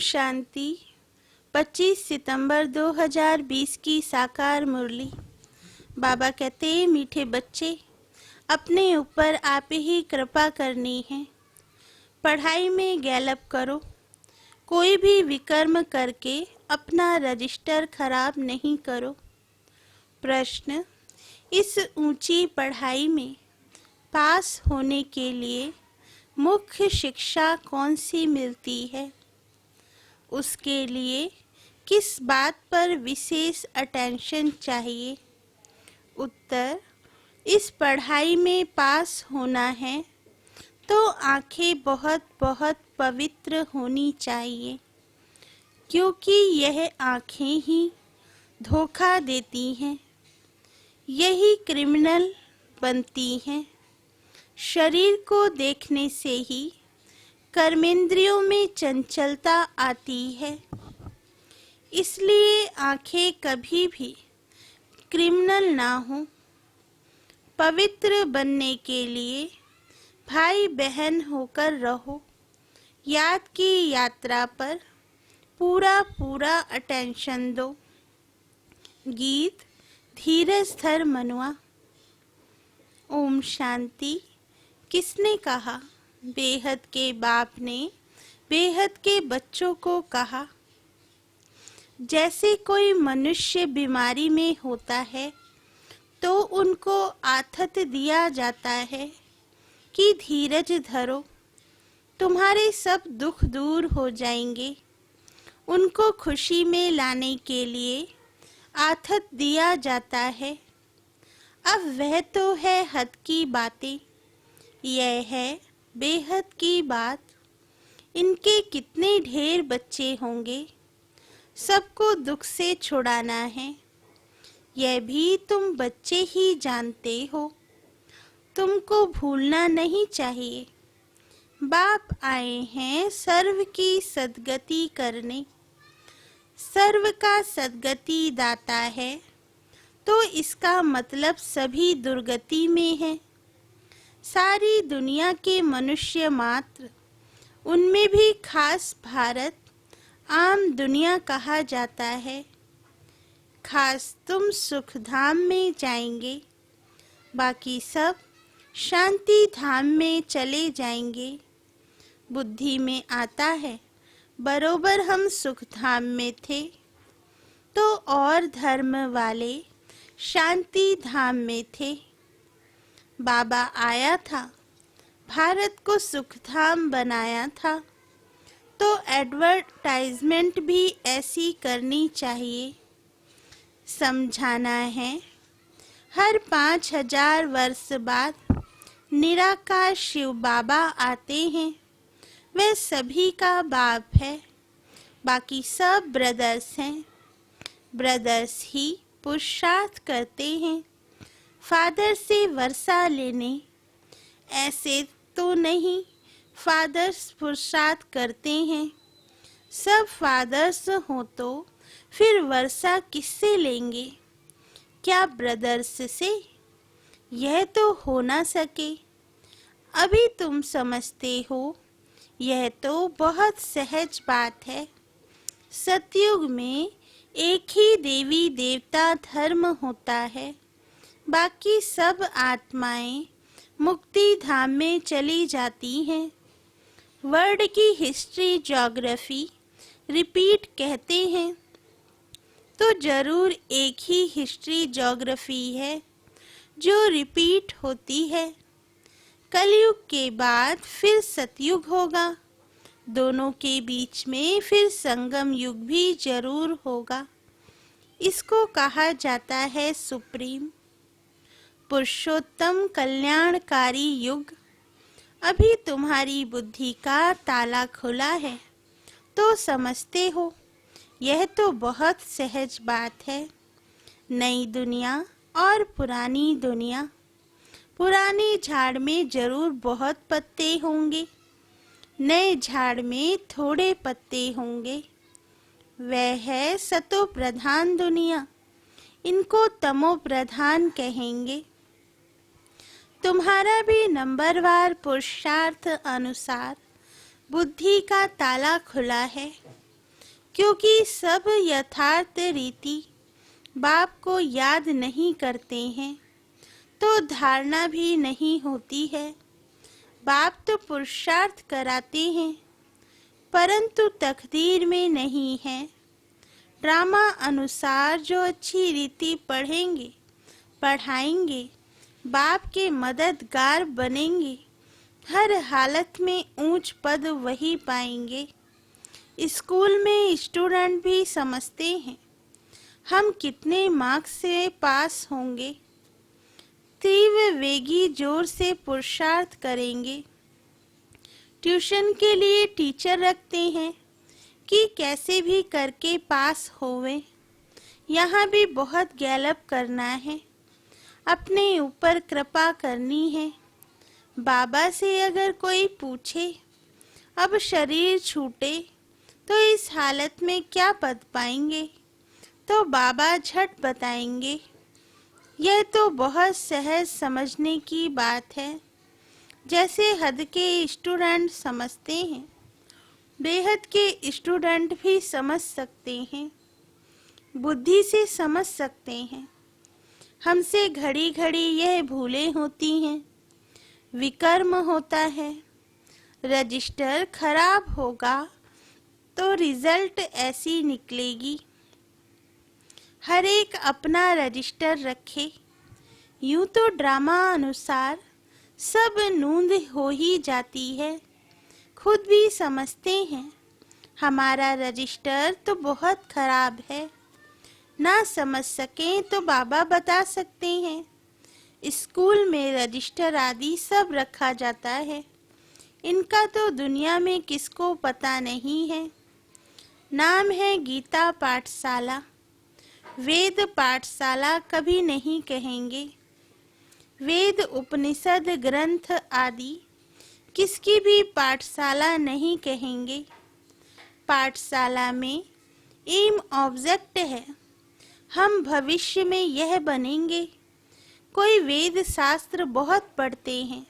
शांति। 25 सितंबर 2020 की साकार मुरली। बाबा कहते, मीठे बच्चे, अपने ऊपर आप ही कृपा करनी है। पढ़ाई में गैलप करो, कोई भी विकर्म करके अपना रजिस्टर खराब नहीं करो। प्रश्न, इस ऊंची पढ़ाई में पास होने के लिए मुख्य शिक्षा कौन सी मिलती है? उसके लिए किस बात पर विशेष अटेंशन चाहिए? उत्तर, इस पढ़ाई में पास होना है तो आंखें बहुत बहुत पवित्र होनी चाहिए, क्योंकि यह आंखें ही धोखा देती हैं, यही क्रिमिनल बनती हैं। शरीर को देखने से ही कर्मेंद्रियों में चंचलता आती है, इसलिए आंखें कभी भी क्रिमिनल ना हो। पवित्र बनने के लिए भाई बहन होकर रहो। याद की यात्रा पर पूरा पूरा अटेंशन दो। गीत धीरज धर मनुआ। ओम शांति। किसने कहा? बेहद के बाप ने बेहद के बच्चों को कहा। जैसे कोई मनुष्य बीमारी में होता है तो उनको आथत दिया जाता है कि धीरज धरो, तुम्हारे सब दुख दूर हो जाएंगे। उनको खुशी में लाने के लिए आथत दिया जाता है। अब वह तो है हद की बातें, यह है बेहद की बात। इनके कितने ढेर बच्चे होंगे, सबको दुख से छुड़ाना है। यह भी तुम बच्चे ही जानते हो, तुमको भूलना नहीं चाहिए। बाप आए हैं सर्व की सद्गति करने। सर्व का सद्गति दाता है तो इसका मतलब सभी दुर्गति में है। सारी दुनिया के मनुष्य मात्र, उनमें भी खास भारत आम दुनिया कहा जाता है। खास तुम सुख धाम में जाएंगे, बाकी सब शांति धाम में चले जाएंगे। बुद्धि में आता है बरोबर हम सुख धाम में थे तो और धर्म वाले शांति धाम में थे। बाबा आया था, भारत को सुखधाम बनाया था, तो एडवर्टाइजमेंट भी ऐसी करनी चाहिए। समझाना है, हर 5000 वर्ष बाद निराकार शिव बाबा आते हैं। वह सभी का बाप है, बाकी सब ब्रदर्स हैं। ब्रदर्स ही पुरुषार्थ करते हैं फादर से वर्षा लेने। ऐसे तो नहीं फादर्स पुरुषार्थ करते हैं। सब फादर्स हो तो फिर वर्षा किससे लेंगे? क्या ब्रदर्स से? यह तो हो ना सके। अभी तुम समझते हो, यह तो बहुत सहज बात है। सतयुग में एक ही देवी देवता धर्म होता है, बाकी सब आत्माएं मुक्ति धाम में चली जाती हैं। वर्ल्ड की हिस्ट्री ज्योग्राफी रिपीट कहते हैं, तो जरूर एक ही हिस्ट्री ज्योग्राफी है जो रिपीट होती है। कलयुग के बाद फिर सतयुग होगा, दोनों के बीच में फिर संगम युग भी जरूर होगा। इसको कहा जाता है सुप्रीम पुरुषोत्तम कल्याणकारी युग। अभी तुम्हारी बुद्धि का ताला खुला है तो समझते हो, यह तो बहुत सहज बात है। नई दुनिया और पुरानी दुनिया। पुराने झाड़ में जरूर बहुत पत्ते होंगे, नए झाड़ में थोड़े पत्ते होंगे। वह है सतो प्रधान दुनिया, इनको तमो प्रधान कहेंगे। तुम्हारा भी नंबरवार पुरुषार्थ अनुसार बुद्धि का ताला खुला है। क्योंकि सब यथार्थ रीति बाप को याद नहीं करते हैं तो धारणा भी नहीं होती है। बाप तो पुरुषार्थ कराते हैं परंतु तकदीर में नहीं है। ड्रामा अनुसार जो अच्छी रीति पढ़ेंगे पढ़ाएंगे बाप के मददगार बनेंगे, हर हालत में ऊंच पद वही पाएंगे। स्कूल में स्टूडेंट भी समझते हैं हम कितने मार्क्स से पास होंगे। तीव्र वेगी जोर से पुरुषार्थ करेंगे। ट्यूशन के लिए टीचर रखते हैं कि कैसे भी करके पास होवे। यहाँ भी बहुत गैलप करना है, अपने ऊपर कृपा करनी है। बाबा से अगर कोई पूछे अब शरीर छूटे तो इस हालत में क्या पद पाएंगे, तो बाबा झट बताएंगे। यह तो बहुत सहज समझने की बात है, जैसे हद के स्टूडेंट समझते हैं बेहद के स्टूडेंट भी समझ सकते हैं, बुद्धि से समझ सकते हैं। हमसे घड़ी घड़ी यह भूलें होती हैं, विकर्म होता है। रजिस्टर खराब होगा तो रिजल्ट ऐसी निकलेगी। हर एक अपना रजिस्टर रखे। यूं तो ड्रामा अनुसार सब नूंद हो ही जाती है। खुद भी समझते हैं हमारा रजिस्टर तो बहुत खराब है। ना समझ सकें तो बाबा बता सकते हैं। स्कूल में रजिस्टर आदि सब रखा जाता है, इनका तो दुनिया में किसको पता नहीं है। नाम है गीता पाठशाला, वेद पाठशाला कभी नहीं कहेंगे। वेद उपनिषद ग्रंथ आदि किसकी भी पाठशाला नहीं कहेंगे। पाठशाला में एम ऑब्जेक्ट है, हम भविष्य में यह बनेंगे। कोई वेद शास्त्र बहुत पढ़ते हैं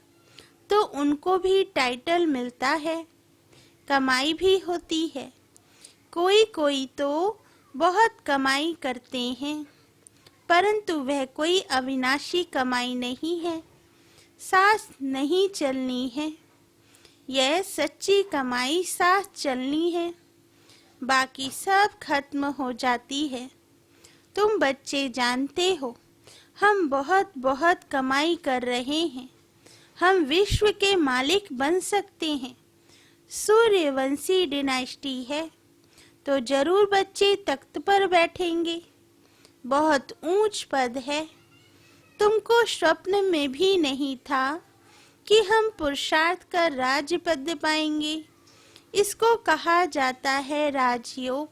तो उनको भी टाइटल मिलता है, कमाई भी होती है। कोई कोई तो बहुत कमाई करते हैं परंतु वह कोई अविनाशी कमाई नहीं है, सांस नहीं चलनी है। यह सच्ची कमाई सांस चलनी है, बाकी सब खत्म हो जाती है। तुम बच्चे जानते हो हम बहुत बहुत कमाई कर रहे हैं, हम विश्व के मालिक बन सकते हैं। सूर्यवंशी डिनाइस्टी है तो जरूर बच्चे तख्त पर बैठेंगे, बहुत ऊंच पद है। तुमको स्वप्न में भी नहीं था कि हम पुरुषार्थ कर राज्य पद पाएंगे। इसको कहा जाता है राजयोग।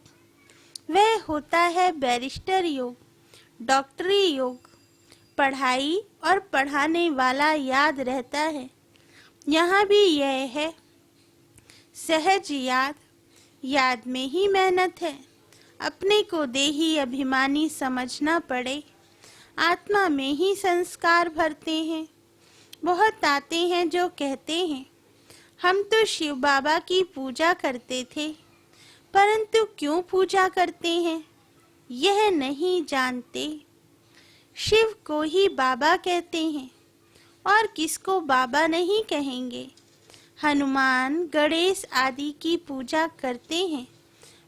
वह होता है बैरिस्टर योग, डॉक्टरी योग। पढ़ाई और पढ़ाने वाला याद रहता है। यहाँ भी यह है सहज याद, याद में ही मेहनत है। अपने को देही अभिमानी समझना पड़े। आत्मा में ही संस्कार भरते हैं। बहुत आते हैं जो कहते हैं हम तो शिव बाबा की पूजा करते थे, परंतु क्यों पूजा करते हैं यह नहीं जानते। शिव को ही बाबा कहते हैं और किसको बाबा नहीं कहेंगे। हनुमान गणेश आदि की पूजा करते हैं,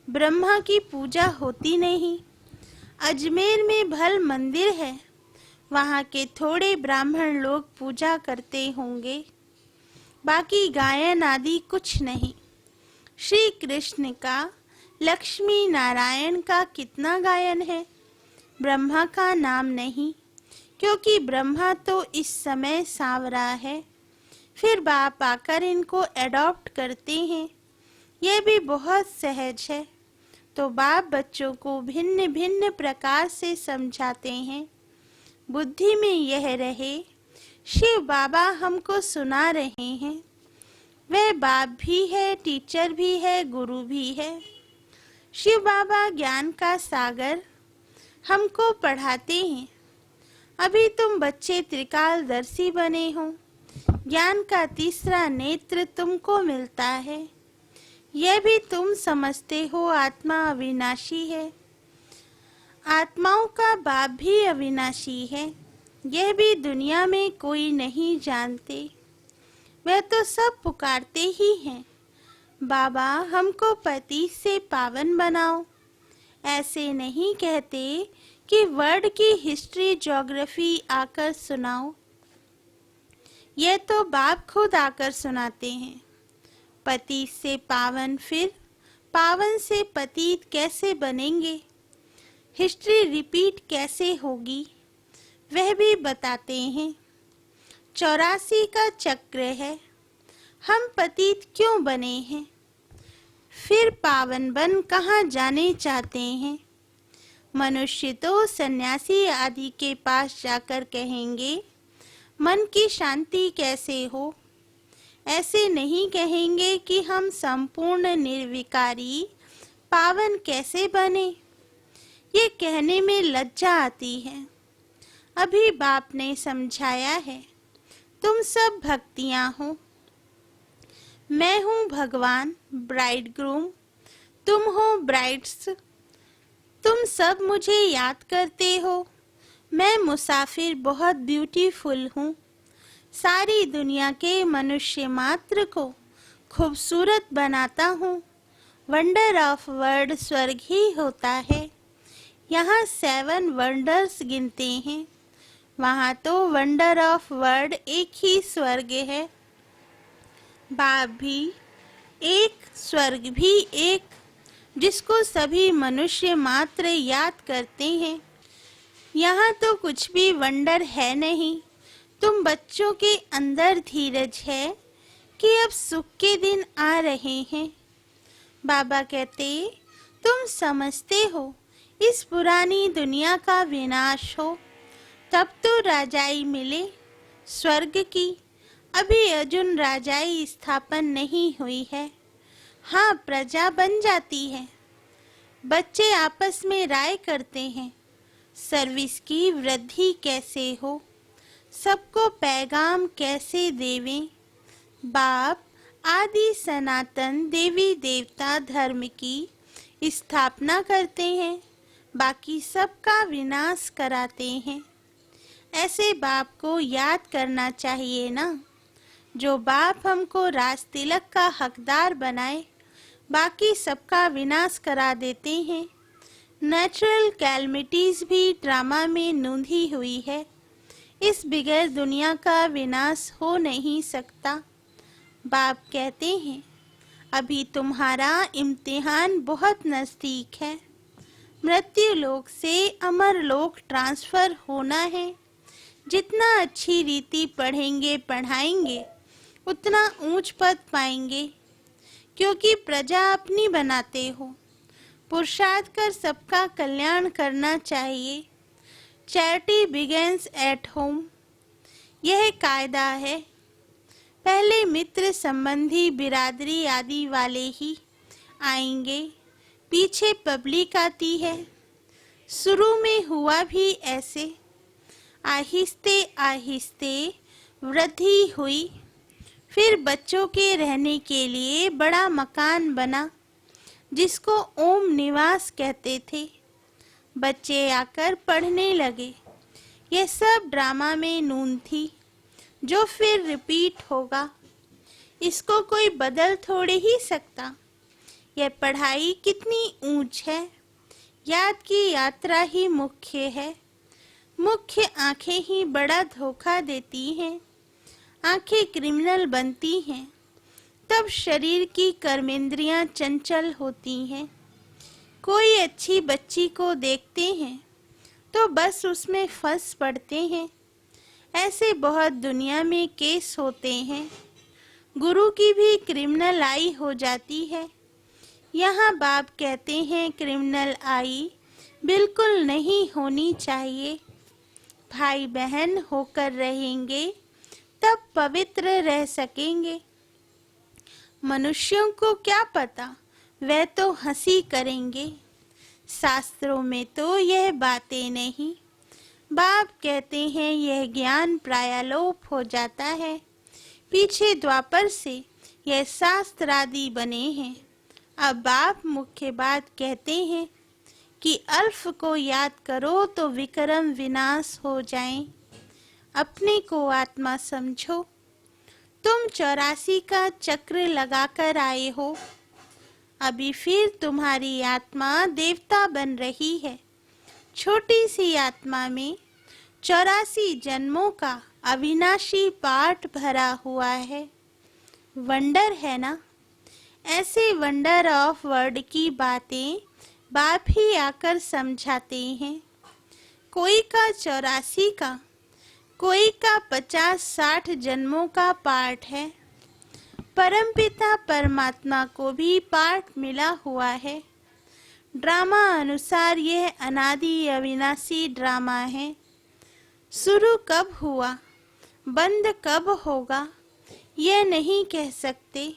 ब्रह्मा की पूजा होती नहीं। अजमेर में भल मंदिर है, वहाँ के थोड़े ब्राह्मण लोग पूजा करते होंगे, बाकी गायन आदि कुछ नहीं। श्री कृष्ण का, लक्ष्मी नारायण का कितना गायन है, ब्रह्मा का नाम नहीं, क्योंकि ब्रह्मा तो इस समय सांवरा है। फिर बाप आकर इनको एडॉप्ट करते हैं, यह भी बहुत सहज है। तो बाप बच्चों को भिन्न भिन्न प्रकार से समझाते हैं। बुद्धि में यह रहे शिव बाबा हमको सुना रहे हैं। वह बाप भी है, टीचर भी है, गुरु भी है। शिव बाबा ज्ञान का सागर हमको पढ़ाते हैं। अभी तुम बच्चे त्रिकालदर्शी बने हो, ज्ञान का तीसरा नेत्र तुमको मिलता है। यह भी तुम समझते हो आत्मा अविनाशी है। आत्माओं का बाप भी अविनाशी है, यह भी दुनिया में कोई नहीं जानते। वह तो सब पुकारते ही हैं, बाबा हमको पति से पावन बनाओ। ऐसे नहीं कहते कि वर्ल्ड की हिस्ट्री ज्योग्राफी आकर सुनाओ। यह तो बाप खुद आकर सुनाते हैं। पति से पावन, फिर पावन से पतित कैसे बनेंगे, हिस्ट्री रिपीट कैसे होगी, वह भी बताते हैं। 84 का चक्र है, हम पतित क्यों बने हैं, फिर पावन बन कहाँ जाने चाहते हैं। मनुष्य तो सन्यासी आदि के पास जाकर कहेंगे मन की शांति कैसे हो। ऐसे नहीं कहेंगे कि हम संपूर्ण निर्विकारी पावन कैसे बने। ये कहने में लज्जा आती है। अभी बाप ने समझाया है, तुम सब भक्तियां हो। मैं हूँ भगवान ब्राइड ग्रूम, तुम हो ब्राइड्स। तुम सब मुझे याद करते हो। मैं मुसाफिर बहुत ब्यूटीफुल हूँ। सारी दुनिया के मनुष्य मात्र को खूबसूरत बनाता हूँ। वंडर ऑफ वर्ल्ड स्वर्ग ही होता है। यहाँ 7 वंडर्स गिनते हैं, वहाँ तो वंडर ऑफ वर्ल्ड एक ही स्वर्ग है। बाप भी एक, स्वर्ग भी एक, जिसको सभी मनुष्य मात्र याद करते हैं। यहाँ तो कुछ भी वंडर है नहीं। तुम बच्चों के अंदर धीरज है कि अब सुख के दिन आ रहे हैं। बाबा कहते, तुम समझते हो इस पुरानी दुनिया का विनाश हो, तब तो राजाई मिले स्वर्ग की। अभी अर्जुन राजाई स्थापन नहीं हुई है। हाँ, प्रजा बन जाती है। बच्चे आपस में राय करते हैं, सर्विस की वृद्धि कैसे हो, सबको पैगाम कैसे देवें। बाप आदि सनातन देवी देवता धर्म की स्थापना करते हैं, बाकी सबका विनाश कराते हैं। ऐसे बाप को याद करना चाहिए ना। जो बाप हमको राज तिलक का हकदार बनाए, बाकी सबका विनाश करा देते हैं। नेचुरल कैलमिटीज भी ड्रामा में नूंधी हुई है। इस बगैर दुनिया का विनाश हो नहीं सकता। बाप कहते हैं, अभी तुम्हारा इम्तिहान बहुत नज़दीक है। मृत्यु लोक से अमर लोक ट्रांसफ़र होना है। जितना अच्छी रीति पढ़ेंगे पढ़ाएंगे, उतना ऊंच पद पाएंगे, क्योंकि प्रजा अपनी बनाते हो। पुरुषार्थ कर सबका कल्याण करना चाहिए। चैरिटी बिगिंस एट होम, यह कायदा है। पहले मित्र संबंधी बिरादरी आदि वाले ही आएंगे, पीछे पब्लिक आती है। शुरू में हुआ भी ऐसे, आहिस्ते आहिस्ते वृद्धि हुई। फिर बच्चों के रहने के लिए बड़ा मकान बना, जिसको ओम निवास कहते थे। बच्चे आकर पढ़ने लगे। यह सब ड्रामा में नून थी, जो फिर रिपीट होगा। इसको कोई बदल थोड़े ही सकता। यह पढ़ाई कितनी ऊंच है। याद की यात्रा ही मुख्य है। मुख्य आंखें ही बड़ा धोखा देती हैं। आंखें क्रिमिनल बनती हैं, तब शरीर की कर्मेंद्रियां चंचल होती हैं। कोई अच्छी बच्ची को देखते हैं तो बस उसमें फंस पड़ते हैं। ऐसे बहुत दुनिया में केस होते हैं। गुरु की भी क्रिमिनल आई हो जाती है। यहाँ बाप कहते हैं क्रिमिनल आई बिल्कुल नहीं होनी चाहिए। भाई बहन होकर रहेंगे, तब पवित्र रह सकेंगे। मनुष्यों को क्या पता, वे तो हंसी करेंगे। शास्त्रों में तो यह बातें नहीं। बाप कहते हैं यह ज्ञान प्रायलोप हो जाता है। पीछे द्वापर से यह शास्त्र आदि बने हैं। अब आप मुख्य बात कहते हैं कि अल्फ को याद करो तो विक्रम विनाश हो जाएं। अपने को आत्मा समझो। तुम 84 का चक्र लगाकर आए हो। अभी फिर तुम्हारी आत्मा देवता बन रही है। छोटी सी आत्मा में 84 जन्मों का अविनाशी पाठ भरा हुआ है। वंडर है ना? ऐसे वंडर ऑफ वर्ड की बातें बाप ही आकर समझाते हैं। कोई का 84 का, कोई का 50-60 जन्मों का पाठ है। परमपिता परमात्मा को भी पाठ मिला हुआ है। ड्रामा अनुसार यह अनादि अविनाशी ड्रामा है। शुरू कब हुआ, बंद कब होगा, यह नहीं कह सकते,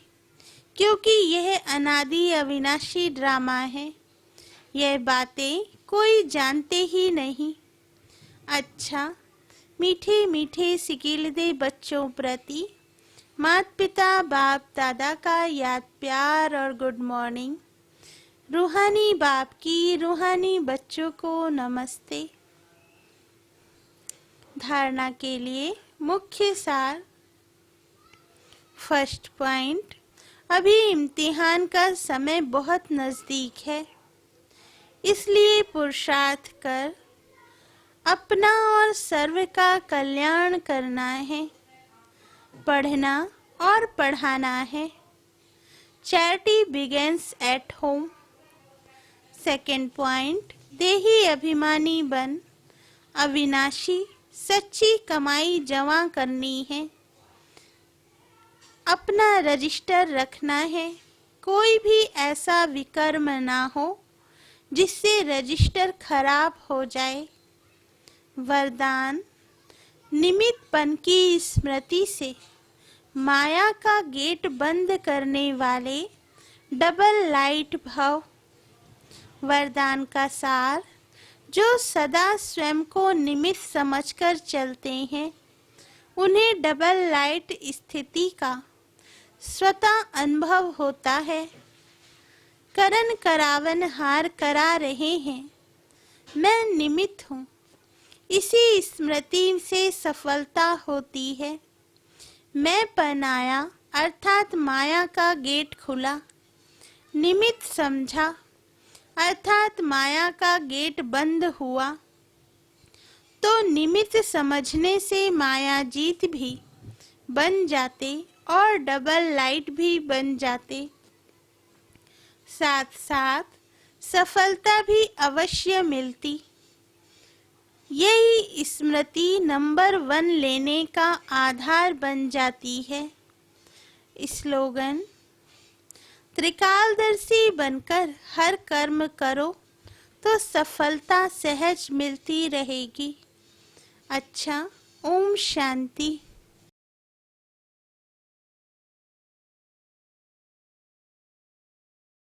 क्योंकि यह अनादि अविनाशी ड्रामा है। यह बातें कोई जानते ही नहीं। अच्छा, मीठे मीठे सिकीलदे बच्चों प्रति माता पिता बाप दादा का याद प्यार और गुड मॉर्निंग। रूहानी बाप की रूहानी बच्चों को नमस्ते। धारणा के लिए मुख्य सार। फर्स्ट पॉइंट, अभी इम्तिहान का समय बहुत नज़दीक है, इसलिए पुरुषार्थ कर अपना और सर्व का कल्याण करना है। पढ़ना और पढ़ाना है। Charity begins at home. Second point, देही अभिमानी बन अविनाशी सच्ची कमाई जमा करनी है। अपना रजिस्टर रखना है। कोई भी ऐसा विकर्म ना हो जिससे रजिस्टर खराब हो जाए। वरदान, निमित्तपन की स्मृति से माया का गेट बंद करने वाले डबल लाइट भव। वरदान का सार, जो सदा स्वयं को निमित्त समझकर चलते हैं, उन्हें डबल लाइट स्थिति का स्वतः अनुभव होता है। करण करावन हार करा रहे हैं, मैं निमित्त हूँ। इसी स्मृति से सफलता होती है। मैं पन आया अर्थात माया का गेट खुला। निमित्त समझा अर्थात माया का गेट बंद हुआ। तो निमित्त समझने से माया जीत भी बन जाते और डबल लाइट भी बन जाते। साथ साथ सफलता भी अवश्य मिलती। यही स्मृति नंबर 1 लेने का आधार बन जाती है। स्लोगन, त्रिकालदर्शी बनकर हर कर्म करो तो सफलता सहज मिलती रहेगी। अच्छा, ओम शांति।